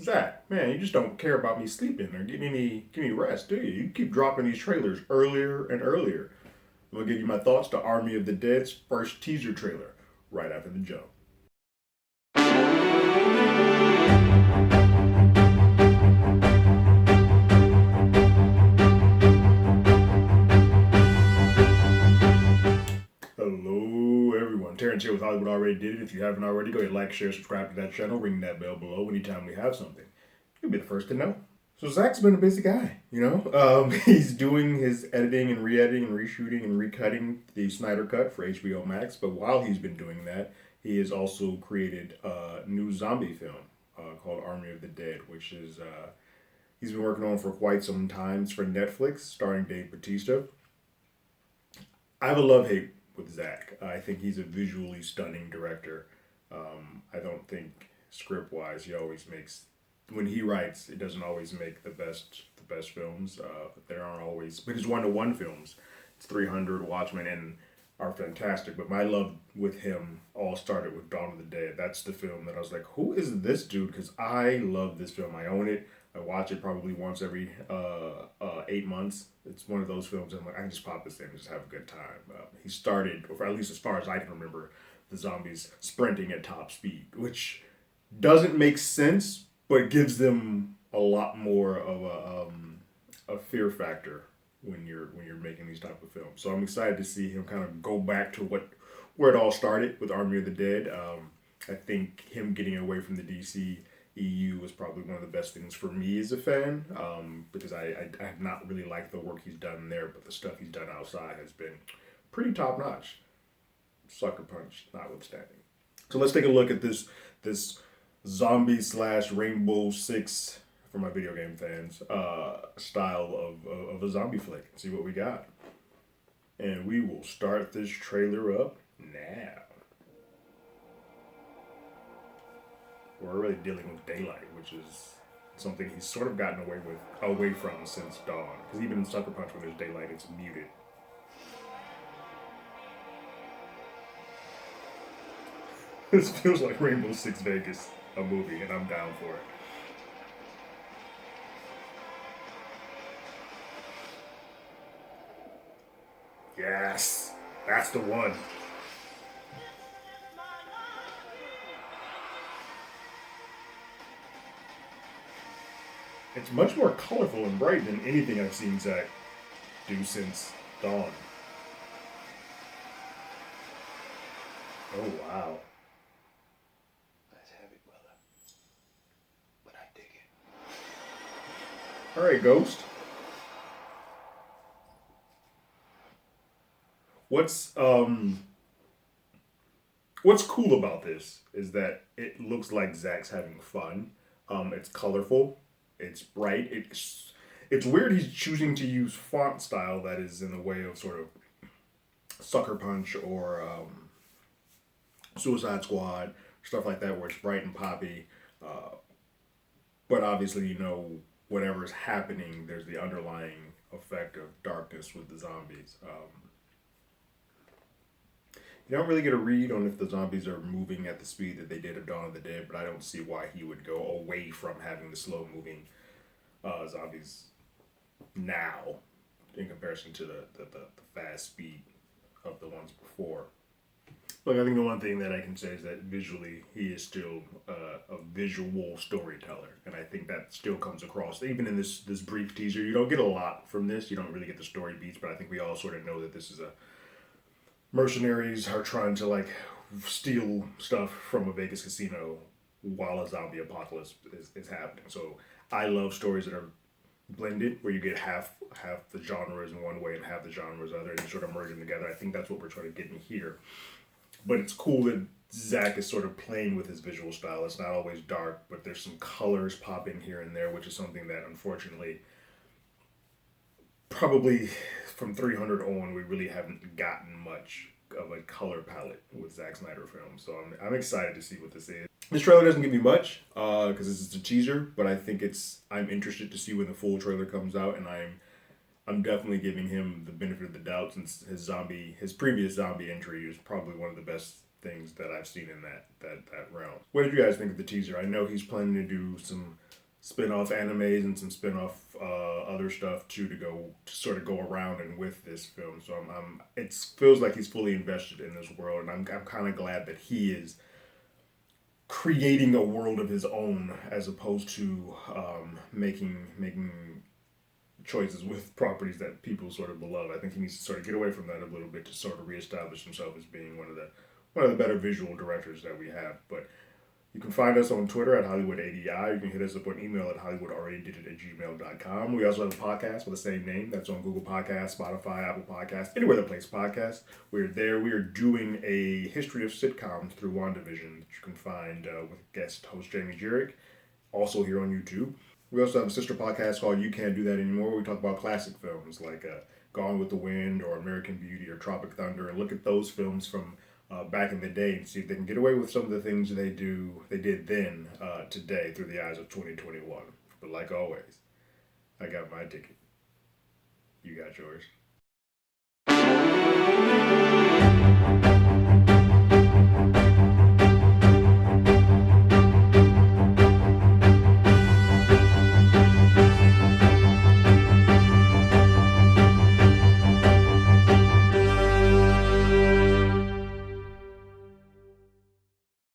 Zack, man, you just don't care about me sleeping or getting any rest, do you? You keep dropping these trailers earlier and earlier. I'm gonna give you my thoughts to Army of the Dead's first teaser trailer right after the jump. Hello, everyone. Terrence here with Hollywood Already Did It. If you haven't already, go ahead, like, share, subscribe to that channel, ring that bell below anytime we have something. You'll be the first to know. So Zach's been a busy guy, you know. He's doing his editing and re-editing and reshooting and recutting the Snyder cut for HBO Max. But while he's been doing that, he has also created a new zombie film called Army of the Dead, which is he's been working on for quite some time. It's for Netflix, starring Dave Bautista. I have a love hate with Zach. I think he's a visually stunning director. I don't think script wise he always makes when he writes it doesn't always make the best films. There aren't always but his 1-to-1 films. It's 300, Watchmen, and are fantastic. But my love with him all started with Dawn of the Dead. That's the film that I was like, who is this dude? Because I love this film. I own it. I watch it probably once every 8 months. It's one of those films I'm like, I can just pop this in and just have a good time. He started, or at least as far as I can remember, the zombies sprinting at top speed, which doesn't make sense, but gives them a lot more of a fear factor when you're making these type of films. So I'm excited to see him kind of go back to what where it all started with Army of the Dead. I think him getting away from the DC EU was probably one of the best things for me as a fan because I have not really liked the work he's done there, but the stuff he's done outside has been pretty top notch. Sucker Punch notwithstanding. So let's take a look at this zombie slash Rainbow Six for my video game fans style of a zombie flick. See what we got, and we will start this trailer up now. We're already dealing with daylight, which is something he's sort of gotten away from since Dawn. Because even in Sucker Punch, when there's daylight, it's muted. This feels like Rainbow Six Vegas, a movie, and I'm down for it. Yes, that's the one. It's much more colorful and bright than anything I've seen Zack do since Dawn. Oh wow! Let's have it, brother. But I dig it. All right, Ghost. What's um what's cool about this is that it looks like Zach's having fun. It's colorful, it's bright. It's weird he's choosing to use font style that is in the way of sort of Sucker Punch or Suicide Squad, stuff like that, where it's bright and poppy. Uh, but obviously, whatever's happening, there's the underlying effect of darkness with the zombies. You don't really get a read on if the zombies are moving at the speed that they did of Dawn of the Dead, but I don't see why he would go away from having the slow moving zombies now in comparison to the fast speed of the ones before. Look, I think the one thing that I can say is that visually he is still a visual storyteller, and I think that still comes across. Even in this brief teaser, you don't get a lot from this. You don't really get the story beats, but I think we all sort of know that this is a mercenaries are trying to like steal stuff from a Vegas casino while a zombie apocalypse is happening. So I love stories that are blended where you get half the genres in one way and half the genres other and you sort of merge them together. I think that's what we're trying to get in here. But it's cool that Zach is sort of playing with his visual style. It's not always dark, but there's some colors popping here and there, which is something that unfortunately probably from 300 on, we really haven't gotten much of a color palette with Zack Snyder films. So I'm excited to see what this is. This trailer doesn't give me much because it's just a teaser, but I think I'm interested to see when the full trailer comes out, and I'm definitely giving him the benefit of the doubt since his previous zombie entry is probably one of the best things that I've seen in that realm. What did you guys think of the teaser? I know he's planning to do some spin-off animes and some spin-off other stuff too to sort of go around and with this film. So it feels like he's fully invested in this world, and I'm kind of glad that he is creating a world of his own as opposed to making choices with properties that people sort of beloved. I think he needs to sort of get away from that a little bit to sort of reestablish himself as being one of the better visual directors that we have. But you can find us on Twitter at HollywoodADI. You can hit us up on email at HollywoodAlreadyDidIt@gmail.com. We also have a podcast with the same name. That's on Google Podcasts, Spotify, Apple Podcasts, anywhere that plays podcasts. We're there. We are doing a history of sitcoms through WandaVision that you can find with guest host Jamie Jurek, also here on YouTube. We also have a sister podcast called You Can't Do That Anymore, where we talk about classic films like Gone with the Wind or American Beauty or Tropic Thunder, and look at those films from back in the day and see if they can get away with some of the things they did then today through the eyes of 2021. But like always, I got my ticket. You got yours.